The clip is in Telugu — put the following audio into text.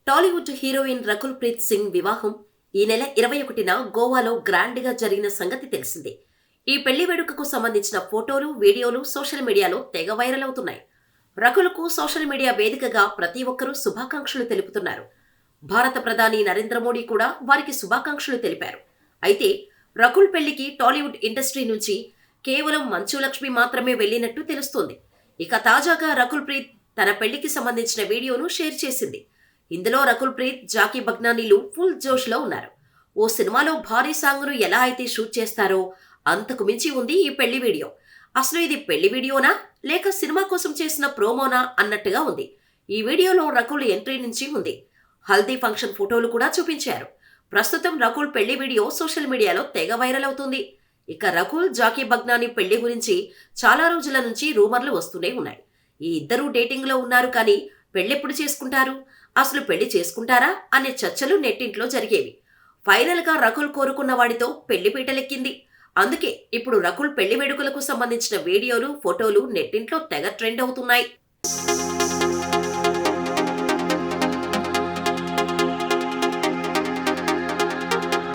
టాలీవుడ్ హీరోయిన్ రకుల్ ప్రీత్ సింగ్ వివాహం ఈ నెల 21న గోవాలో గ్రాండ్గా జరిగిన సంగతి తెలిసిందే. ఈ పెళ్లి వేడుకకు సంబంధించిన ఫోటోలు, వీడియోలు సోషల్ మీడియాలో తెగ వైరల్ అవుతున్నాయి. రకుల్కు సోషల్ మీడియా వేదికగా ప్రతి ఒక్కరూ శుభాకాంక్షలు తెలుపుతున్నారు. భారత ప్రధాని నరేంద్ర మోడీ కూడా వారికి శుభాకాంక్షలు తెలిపారు. అయితే రకుల్ పెళ్లికి టాలీవుడ్ ఇండస్ట్రీ నుంచి కేవలం మంచు లక్ష్మి మాత్రమే వెళ్లినట్టు తెలుస్తోంది. ఇక తాజాగా రకుల్ ప్రీత్ తన పెళ్లికి సంబంధించిన వీడియోను షేర్ చేసింది. ఇందులో రకుల్ ప్రీత్, జాకీ బగ్నానీలు ఫుల్ జోష్లో ఉన్నారు. ఓ సినిమాలో భారీ సాంగ్ను ఎలా అయితే షూట్ చేస్తారో అంతకు మించి ఉంది ఈ పెళ్లి వీడియో. అసలు ఇది పెళ్లి వీడియోనా లేక సినిమా కోసం చేసిన ప్రోమోనా అన్నట్టుగా ఉంది. ఈ వీడియోలో రకుల్ ఎంట్రీ నుంచి ఉంది. హల్దీ ఫంక్షన్ ఫోటోలు కూడా చూపించారు. ప్రస్తుతం రకుల్ పెళ్లి వీడియో సోషల్ మీడియాలో తెగ వైరల్ అవుతుంది. ఇక రకుల్, జాకీ బగ్నానీ పెళ్లి గురించి చాలా రోజుల నుంచి రూమర్లు వస్తూనే ఉన్నాయి. ఈ ఇద్దరూ డేటింగ్లో ఉన్నారు, కానీ పెళ్లెప్పుడు చేసుకుంటారు, అసలు పెళ్లి చేసుకుంటారా అనే చర్చలు నెట్టింట్లో జరిగేవి. ఫైనల్గా రకుల్ కోరుకున్న వాడితో పెళ్లి పీటలెక్కింది. అందుకే ఇప్పుడు రకుల్ పెళ్లి వేడుకలకు సంబంధించిన వీడియోలు, ఫోటోలు నెట్టింట్లో తెగ ట్రెండ్ అవుతున్నాయి.